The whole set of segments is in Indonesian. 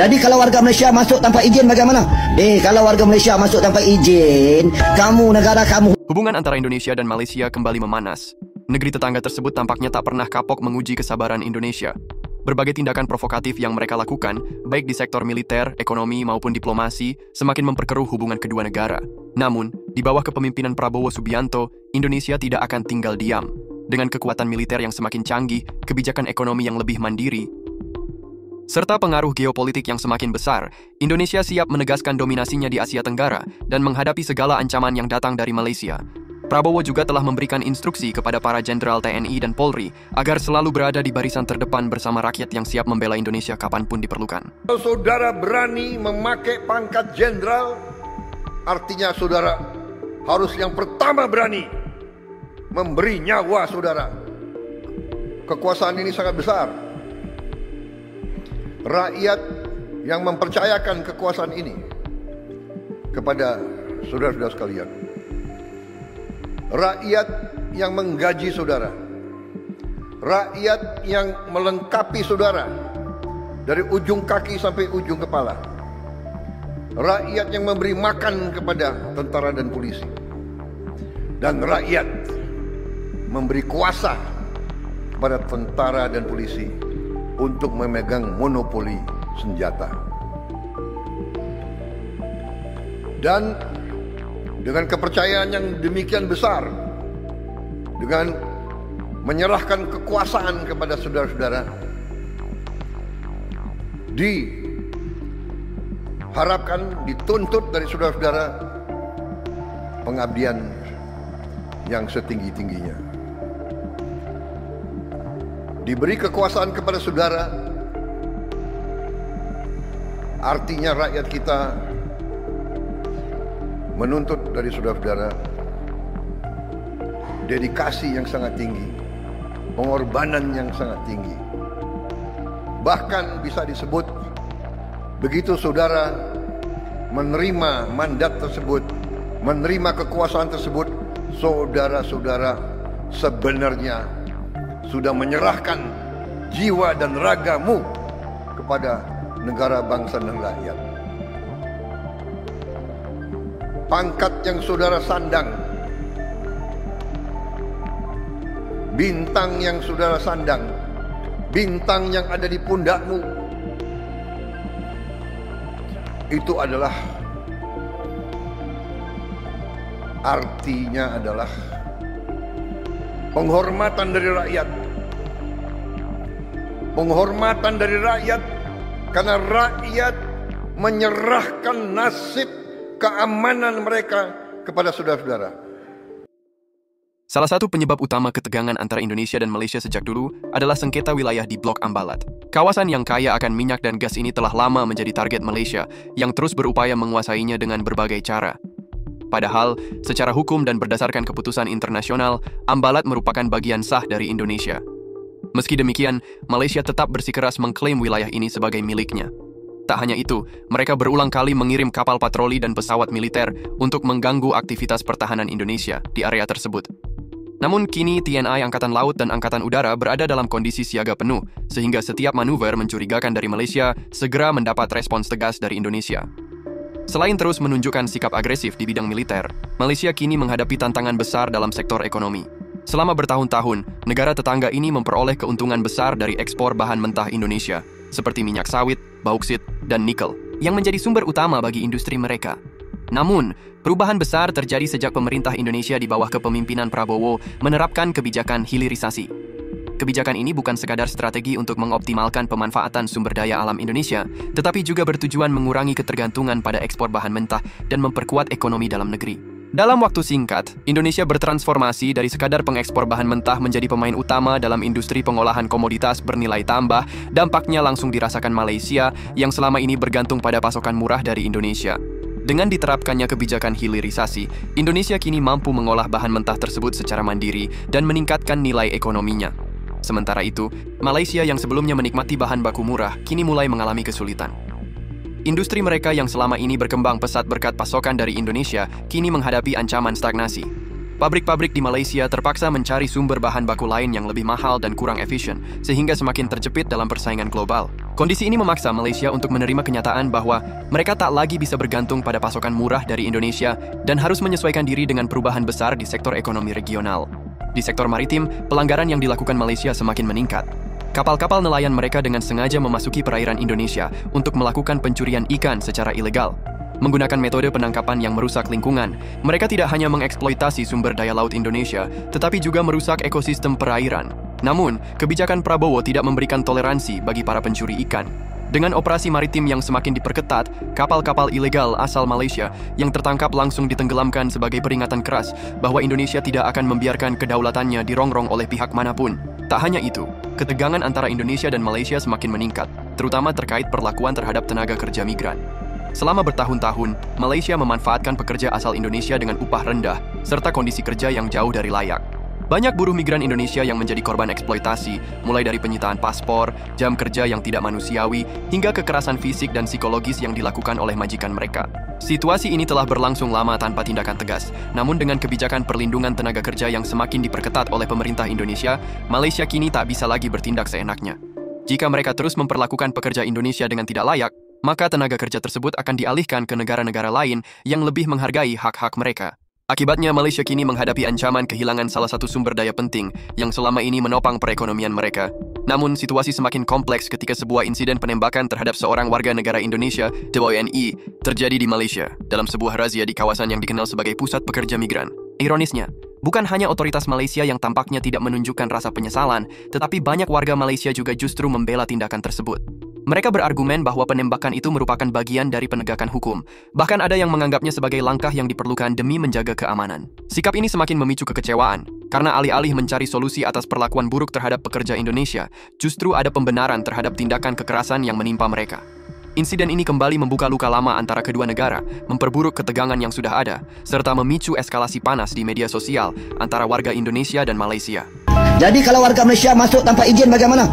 Jadi kalau warga Malaysia masuk tanpa izin bagaimana? Kalau warga Malaysia masuk tanpa izin, kamu negara kamu. Hubungan antara Indonesia dan Malaysia kembali memanas. Negeri tetangga tersebut tampaknya tak pernah kapok menguji kesabaran Indonesia. Berbagai tindakan provokatif yang mereka lakukan, baik di sektor militer, ekonomi, maupun diplomasi, semakin memperkeruh hubungan kedua negara. Namun, di bawah kepemimpinan Prabowo Subianto, Indonesia tidak akan tinggal diam. Dengan kekuatan militer yang semakin canggih, kebijakan ekonomi yang lebih mandiri, serta pengaruh geopolitik yang semakin besar, Indonesia siap menegaskan dominasinya di Asia Tenggara dan menghadapi segala ancaman yang datang dari Malaysia. Prabowo juga telah memberikan instruksi kepada para jenderal TNI dan Polri agar selalu berada di barisan terdepan bersama rakyat yang siap membela Indonesia kapanpun diperlukan. Kalau saudara berani memakai pangkat jenderal, artinya saudara harus yang pertama berani memberi nyawa saudara. Kekuasaan ini sangat besar. Rakyat yang mempercayakan kekuasaan ini kepada saudara-saudara sekalian. Rakyat yang menggaji saudara. Rakyat yang melengkapi saudara dari ujung kaki sampai ujung kepala. Rakyat yang memberi makan kepada tentara dan polisi. Dan rakyat memberi kuasa kepada tentara dan polisi untuk memegang monopoli senjata. Dan dengan kepercayaan yang demikian besar, dengan menyerahkan kekuasaan kepada saudara-saudara, diharapkan, dituntut dari saudara-saudara pengabdian yang setinggi-tingginya. Diberi kekuasaan kepada saudara, artinya rakyat kita menuntut dari saudara-saudara dedikasi yang sangat tinggi, pengorbanan yang sangat tinggi. Bahkan bisa disebut, begitu saudara menerima mandat tersebut, menerima kekuasaan tersebut, saudara-saudara sebenarnya sudah menyerahkan jiwa dan ragamu kepada negara, bangsa, dan rakyat. Pangkat yang saudara sandang, bintang yang saudara sandang, bintang yang ada di pundakmu, itu adalah, artinya adalah penghormatan dari rakyat. Penghormatan dari rakyat karena rakyat menyerahkan nasib keamanan mereka kepada saudara-saudara. Salah satu penyebab utama ketegangan antara Indonesia dan Malaysia sejak dulu adalah sengketa wilayah di Blok Ambalat. Kawasan yang kaya akan minyak dan gas ini telah lama menjadi target Malaysia yang terus berupaya menguasainya dengan berbagai cara. Padahal, secara hukum dan berdasarkan keputusan internasional, Ambalat merupakan bagian sah dari Indonesia. Meski demikian, Malaysia tetap bersikeras mengklaim wilayah ini sebagai miliknya. Tak hanya itu, mereka berulang kali mengirim kapal patroli dan pesawat militer untuk mengganggu aktivitas pertahanan Indonesia di area tersebut. Namun kini TNI Angkatan Laut dan Angkatan Udara berada dalam kondisi siaga penuh, sehingga setiap manuver mencurigakan dari Malaysia segera mendapat respons tegas dari Indonesia. Selain terus menunjukkan sikap agresif di bidang militer, Malaysia kini menghadapi tantangan besar dalam sektor ekonomi. Selama bertahun-tahun, negara tetangga ini memperoleh keuntungan besar dari ekspor bahan mentah Indonesia, seperti minyak sawit, bauksit, dan nikel, yang menjadi sumber utama bagi industri mereka. Namun, perubahan besar terjadi sejak pemerintah Indonesia di bawah kepemimpinan Prabowo menerapkan kebijakan hilirisasi. Kebijakan ini bukan sekadar strategi untuk mengoptimalkan pemanfaatan sumber daya alam Indonesia, tetapi juga bertujuan mengurangi ketergantungan pada ekspor bahan mentah dan memperkuat ekonomi dalam negeri. Dalam waktu singkat, Indonesia bertransformasi dari sekadar pengekspor bahan mentah menjadi pemain utama dalam industri pengolahan komoditas bernilai tambah. Dampaknya langsung dirasakan Malaysia yang selama ini bergantung pada pasokan murah dari Indonesia. Dengan diterapkannya kebijakan hilirisasi, Indonesia kini mampu mengolah bahan mentah tersebut secara mandiri dan meningkatkan nilai ekonominya. Sementara itu, Malaysia yang sebelumnya menikmati bahan baku murah kini mulai mengalami kesulitan. Industri mereka yang selama ini berkembang pesat berkat pasokan dari Indonesia kini menghadapi ancaman stagnasi. pabrik-pabrik di Malaysia terpaksa mencari sumber bahan baku lain yang lebih mahal dan kurang efisien, sehingga semakin terjepit dalam persaingan global. Kondisi ini memaksa Malaysia untuk menerima kenyataan bahwa mereka tak lagi bisa bergantung pada pasokan murah dari Indonesia dan harus menyesuaikan diri dengan perubahan besar di sektor ekonomi regional. Di sektor maritim, pelanggaran yang dilakukan Malaysia semakin meningkat. Kapal-kapal nelayan mereka dengan sengaja memasuki perairan Indonesia untuk melakukan pencurian ikan secara ilegal. Menggunakan metode penangkapan yang merusak lingkungan, mereka tidak hanya mengeksploitasi sumber daya laut Indonesia, tetapi juga merusak ekosistem perairan. Namun, kebijakan Prabowo tidak memberikan toleransi bagi para pencuri ikan. Dengan operasi maritim yang semakin diperketat, kapal-kapal ilegal asal Malaysia yang tertangkap langsung ditenggelamkan sebagai peringatan keras bahwa Indonesia tidak akan membiarkan kedaulatannya dirongrong oleh pihak manapun. Tak hanya itu, ketegangan antara Indonesia dan Malaysia semakin meningkat, terutama terkait perlakuan terhadap tenaga kerja migran. Selama bertahun-tahun, Malaysia memanfaatkan pekerja asal Indonesia dengan upah rendah, serta kondisi kerja yang jauh dari layak. Banyak buruh migran Indonesia yang menjadi korban eksploitasi, mulai dari penyitaan paspor, jam kerja yang tidak manusiawi, hingga kekerasan fisik dan psikologis yang dilakukan oleh majikan mereka. Situasi ini telah berlangsung lama tanpa tindakan tegas, namun dengan kebijakan perlindungan tenaga kerja yang semakin diperketat oleh pemerintah Indonesia, Malaysia kini tak bisa lagi bertindak seenaknya. Jika mereka terus memperlakukan pekerja Indonesia dengan tidak layak, maka tenaga kerja tersebut akan dialihkan ke negara-negara lain yang lebih menghargai hak-hak mereka. Akibatnya, Malaysia kini menghadapi ancaman kehilangan salah satu sumber daya penting yang selama ini menopang perekonomian mereka. Namun, situasi semakin kompleks ketika sebuah insiden penembakan terhadap seorang warga negara Indonesia, WNI, terjadi di Malaysia dalam sebuah razia di kawasan yang dikenal sebagai pusat pekerja migran. Ironisnya, bukan hanya otoritas Malaysia yang tampaknya tidak menunjukkan rasa penyesalan, tetapi banyak warga Malaysia juga justru membela tindakan tersebut. Mereka berargumen bahwa penembakan itu merupakan bagian dari penegakan hukum. Bahkan ada yang menganggapnya sebagai langkah yang diperlukan demi menjaga keamanan. Sikap ini semakin memicu kekecewaan, karena alih-alih mencari solusi atas perlakuan buruk terhadap pekerja Indonesia, justru ada pembenaran terhadap tindakan kekerasan yang menimpa mereka. Insiden ini kembali membuka luka lama antara kedua negara, memperburuk ketegangan yang sudah ada, serta memicu eskalasi panas di media sosial antara warga Indonesia dan Malaysia. Jadi kalau warga Malaysia masuk tanpa izin bagaimana?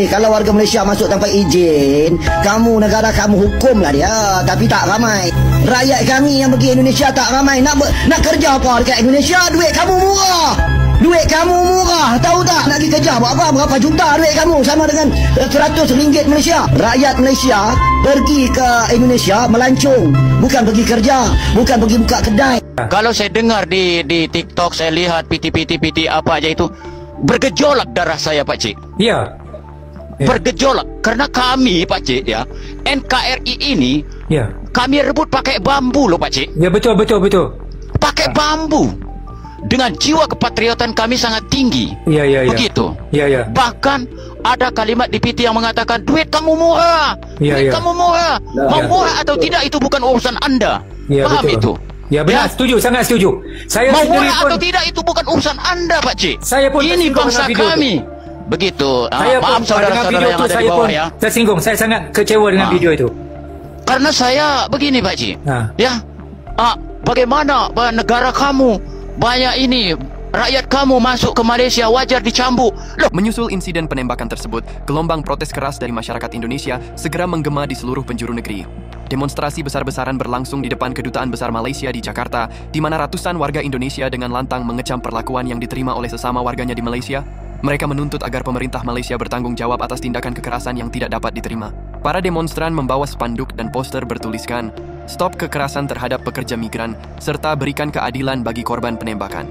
Kalau warga Malaysia masuk tanpa izin, kamu negara kamu hukumlah dia, tapi tak ramai. Rakyat kami yang pergi Indonesia tak ramai. Nak kerja apa dekat Indonesia? Duit kamu murah. Duit kamu murah, tahu tak? Nak pergi kerja buat apa? Berapa juta duit kamu? Sama dengan RM100 Malaysia. Rakyat Malaysia pergi ke Indonesia melancong, bukan pergi kerja, bukan pergi buka kedai. Kalau saya dengar di TikTok, saya lihat PT apa aja itu, bergejolak darah saya, Pak Cik. Ya. Bergejolak karena kami, Pak Cik, ya, NKRI ini, Ya. kami rebut pakai bambu loh, Pak Cik. Ya, betul. Pakai bambu. Dengan jiwa kepatriotan kami sangat tinggi. Ya. Begitu. Ya. Bahkan ada kalimat di PT yang mengatakan duit kamu murah. Duit kamu murah. Mau murah atau tidak itu bukan urusan Anda. Ya, paham betul. itu? Ya, benar, setuju, sangat setuju. Saya mau sendiri murah pun, atau tidak itu bukan urusan Anda, Pak Cik. Saya pun ini tersinggung bangsa dengan video kami. Begitu. Saya Maaf saudara-saudara yang ada di bawah ya. Tersinggung, saya sangat kecewa dengan video itu. Karena saya begini, Pak Cik. Ya. Bagaimana negara kamu banyak ini rakyat kamu masuk ke Malaysia wajar dicambuk. Menyusul insiden penembakan tersebut, gelombang protes keras dari masyarakat Indonesia segera menggema di seluruh penjuru negeri. Demonstrasi besar-besaran berlangsung di depan Kedutaan Besar Malaysia di Jakarta, di mana ratusan warga Indonesia dengan lantang mengecam perlakuan yang diterima oleh sesama warganya di Malaysia. Mereka menuntut agar pemerintah Malaysia bertanggung jawab atas tindakan kekerasan yang tidak dapat diterima. Para demonstran membawa spanduk dan poster bertuliskan, "Stop kekerasan terhadap pekerja migran, serta berikan keadilan bagi korban penembakan."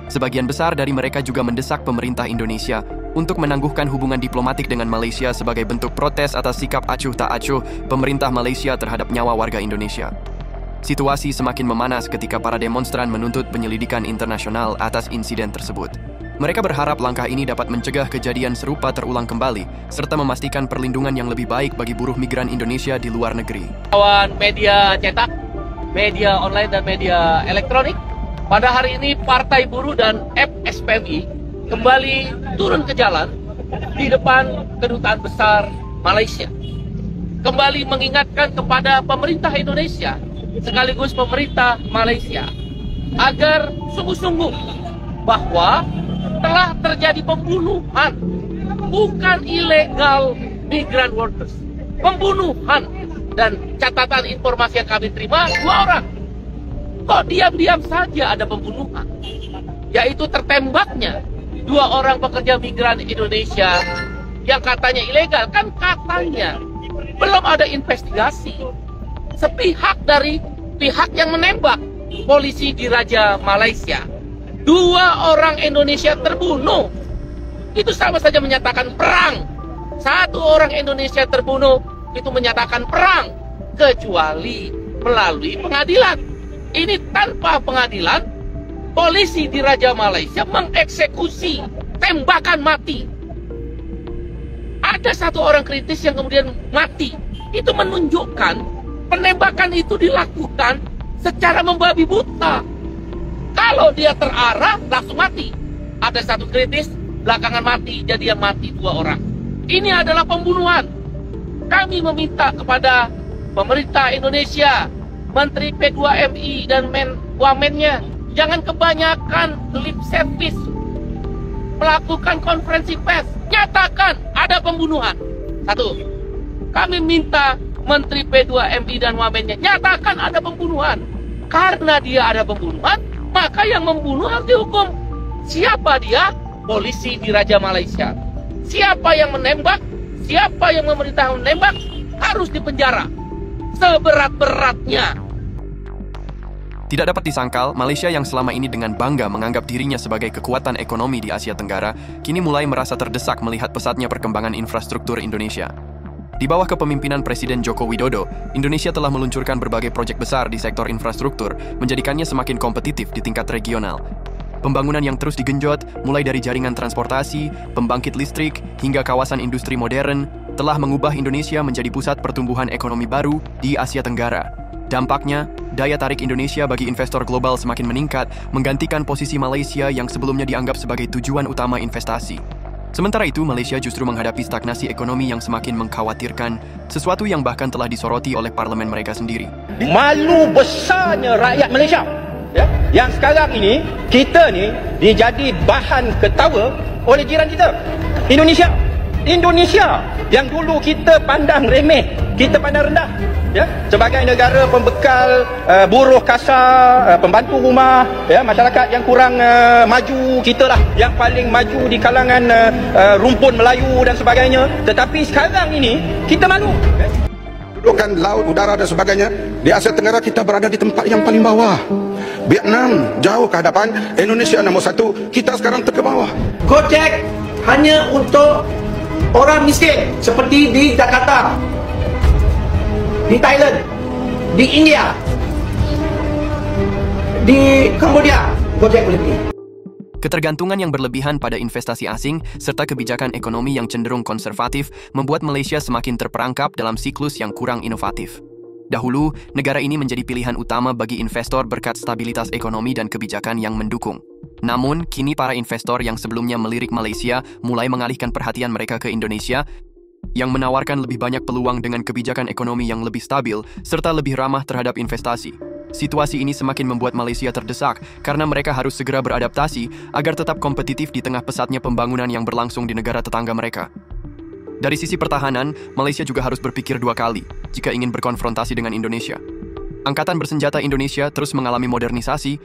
Sebagian besar dari mereka juga mendesak pemerintah Indonesia untuk menangguhkan hubungan diplomatik dengan Malaysia sebagai bentuk protes atas sikap acuh tak acuh pemerintah Malaysia terhadap nyawa warga Indonesia. Situasi semakin memanas ketika para demonstran menuntut penyelidikan internasional atas insiden tersebut. Mereka berharap langkah ini dapat mencegah kejadian serupa terulang kembali, serta memastikan perlindungan yang lebih baik bagi buruh migran Indonesia di luar negeri. Kawan media cetak, media online dan media elektronik, pada hari ini Partai Buruh dan FSPMI kembali turun ke jalan di depan Kedutaan Besar Malaysia. Kembali mengingatkan kepada pemerintah Indonesia sekaligus pemerintah Malaysia agar sungguh-sungguh bahwa telah terjadi pembunuhan, bukan illegal migrant workers, pembunuhan. Dan catatan informasi yang kami terima, 2 orang. Kok diam-diam saja ada pembunuhan? Yaitu tertembaknya 2 orang pekerja migran Indonesia yang katanya ilegal. Kan katanya belum ada investigasi sepihak dari pihak yang menembak, polisi di Raja Malaysia. 2 orang Indonesia terbunuh. Itu sama saja menyatakan perang. 1 orang Indonesia terbunuh itu menyatakan perang, kecuali melalui pengadilan. Ini tanpa pengadilan, polisi di Raja Malaysia mengeksekusi tembakan mati. Ada 1 orang kritis yang kemudian mati. Itu menunjukkan penembakan itu dilakukan secara membabi buta. Kalau dia terarah, langsung mati. Ada 1 kritis, belakangan mati, jadi yang mati 2 orang. Ini adalah pembunuhan. Kami meminta kepada pemerintah Indonesia, Menteri P2MI dan Wamennya, jangan kebanyakan lip service, melakukan konferensi pers, nyatakan ada pembunuhan. 1, kami minta Menteri P2MI dan Wamennya nyatakan ada pembunuhan. Karena dia ada pembunuhan, maka yang membunuh harus dihukum. Siapa dia? Polisi di Raja Malaysia. Siapa yang menembak, siapa yang memerintahkan menembak, harus dipenjara seberat-beratnya. Tidak dapat disangkal, Malaysia yang selama ini dengan bangga menganggap dirinya sebagai kekuatan ekonomi di Asia Tenggara, kini mulai merasa terdesak melihat pesatnya perkembangan infrastruktur Indonesia. Di bawah kepemimpinan Presiden Joko Widodo, Indonesia telah meluncurkan berbagai proyek besar di sektor infrastruktur, menjadikannya semakin kompetitif di tingkat regional. Pembangunan yang terus digenjot, mulai dari jaringan transportasi, pembangkit listrik, hingga kawasan industri modern, telah mengubah Indonesia menjadi pusat pertumbuhan ekonomi baru di Asia Tenggara. Dampaknya, daya tarik Indonesia bagi investor global semakin meningkat, menggantikan posisi Malaysia yang sebelumnya dianggap sebagai tujuan utama investasi. Sementara itu, Malaysia justru menghadapi stagnasi ekonomi yang semakin mengkhawatirkan, sesuatu yang bahkan telah disoroti oleh parlemen mereka sendiri. Malu besarnya rakyat Malaysia. Ya, yang sekarang ini kita ni dijadi bahan ketawa oleh jiran kita, Indonesia yang dulu kita pandang remeh, kita pandang rendah, ya, sebagai negara pembekal buruh kasar, pembantu rumah, ya, masyarakat yang kurang maju, kita lah yang paling maju di kalangan rumpun Melayu dan sebagainya. Tetapi sekarang ini kita malu. Kedudukan laut, udara dan sebagainya di Asia Tenggara kita berada di tempat yang paling bawah. Vietnam jauh ke hadapan, Indonesia nombor 1, kita sekarang ke bawah. Gojek hanya untuk orang miskin seperti di Jakarta, di Thailand, di India, di Kamboja, Gojek boleh pergi. Ketergantungan yang berlebihan pada investasi asing serta kebijakan ekonomi yang cenderung konservatif membuat Malaysia semakin terperangkap dalam siklus yang kurang inovatif. Dahulu, negara ini menjadi pilihan utama bagi investor berkat stabilitas ekonomi dan kebijakan yang mendukung. Namun, kini para investor yang sebelumnya melirik Malaysia mulai mengalihkan perhatian mereka ke Indonesia, yang menawarkan lebih banyak peluang dengan kebijakan ekonomi yang lebih stabil serta lebih ramah terhadap investasi. Situasi ini semakin membuat Malaysia terdesak karena mereka harus segera beradaptasi agar tetap kompetitif di tengah pesatnya pembangunan yang berlangsung di negara tetangga mereka. Dari sisi pertahanan, Malaysia juga harus berpikir 2 kali jika ingin berkonfrontasi dengan Indonesia. Angkatan bersenjata Indonesia terus mengalami modernisasi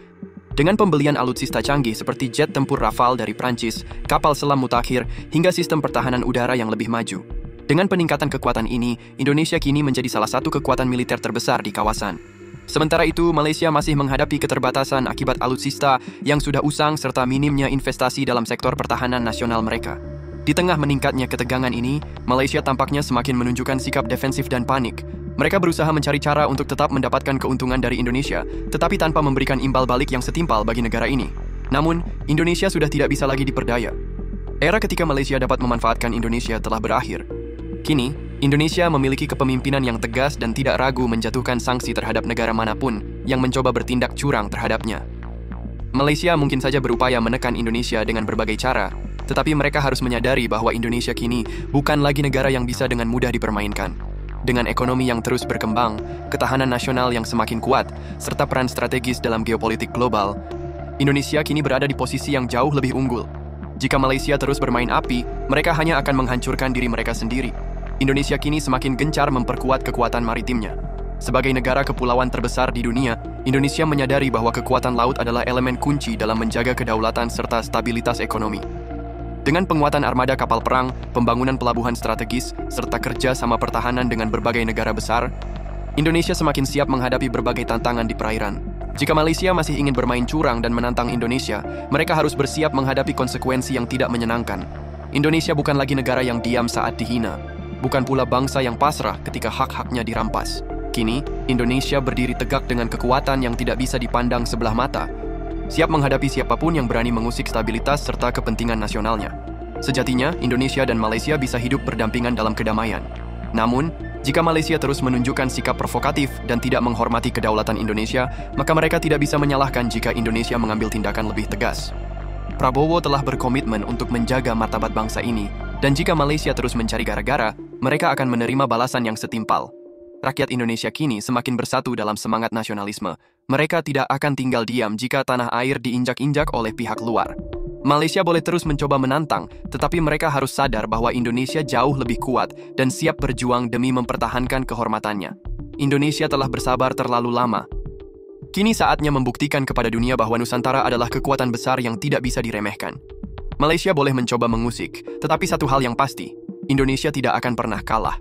dengan pembelian alutsista canggih seperti jet tempur Rafale dari Prancis, kapal selam Mutakhir, hingga sistem pertahanan udara yang lebih maju. Dengan peningkatan kekuatan ini, Indonesia kini menjadi salah satu kekuatan militer terbesar di kawasan. Sementara itu, Malaysia masih menghadapi keterbatasan akibat alutsista yang sudah usang serta minimnya investasi dalam sektor pertahanan nasional mereka. Di tengah meningkatnya ketegangan ini, Malaysia tampaknya semakin menunjukkan sikap defensif dan panik. Mereka berusaha mencari cara untuk tetap mendapatkan keuntungan dari Indonesia, tetapi tanpa memberikan imbal balik yang setimpal bagi negara ini. Namun, Indonesia sudah tidak bisa lagi diperdaya. Era ketika Malaysia dapat memanfaatkan Indonesia telah berakhir. Kini, Indonesia memiliki kepemimpinan yang tegas dan tidak ragu menjatuhkan sanksi terhadap negara manapun yang mencoba bertindak curang terhadapnya. Malaysia mungkin saja berupaya menekan Indonesia dengan berbagai cara, tetapi mereka harus menyadari bahwa Indonesia kini bukan lagi negara yang bisa dengan mudah dipermainkan. Dengan ekonomi yang terus berkembang, ketahanan nasional yang semakin kuat, serta peran strategis dalam geopolitik global, Indonesia kini berada di posisi yang jauh lebih unggul. Jika Malaysia terus bermain api, mereka hanya akan menghancurkan diri mereka sendiri. Indonesia kini semakin gencar memperkuat kekuatan maritimnya. Sebagai negara kepulauan terbesar di dunia, Indonesia menyadari bahwa kekuatan laut adalah elemen kunci dalam menjaga kedaulatan serta stabilitas ekonomi. Dengan penguatan armada kapal perang, pembangunan pelabuhan strategis, serta kerja sama pertahanan dengan berbagai negara besar, Indonesia semakin siap menghadapi berbagai tantangan di perairan. Jika Malaysia masih ingin bermain curang dan menantang Indonesia, mereka harus bersiap menghadapi konsekuensi yang tidak menyenangkan. Indonesia bukan lagi negara yang diam saat dihina, bukan pula bangsa yang pasrah ketika hak-haknya dirampas. Kini, Indonesia berdiri tegak dengan kekuatan yang tidak bisa dipandang sebelah mata, siap menghadapi siapapun yang berani mengusik stabilitas serta kepentingan nasionalnya. Sejatinya, Indonesia dan Malaysia bisa hidup berdampingan dalam kedamaian. Namun, jika Malaysia terus menunjukkan sikap provokatif dan tidak menghormati kedaulatan Indonesia, maka mereka tidak bisa menyalahkan jika Indonesia mengambil tindakan lebih tegas. Prabowo telah berkomitmen untuk menjaga martabat bangsa ini, dan jika Malaysia terus mencari gara-gara, mereka akan menerima balasan yang setimpal. Rakyat Indonesia kini semakin bersatu dalam semangat nasionalisme. Mereka tidak akan tinggal diam jika tanah air diinjak-injak oleh pihak luar. Malaysia boleh terus mencoba menantang, tetapi mereka harus sadar bahwa Indonesia jauh lebih kuat dan siap berjuang demi mempertahankan kehormatannya. Indonesia telah bersabar terlalu lama. Kini saatnya membuktikan kepada dunia bahwa Nusantara adalah kekuatan besar yang tidak bisa diremehkan. Malaysia boleh mencoba mengusik, tetapi satu hal yang pasti, Indonesia tidak akan pernah kalah.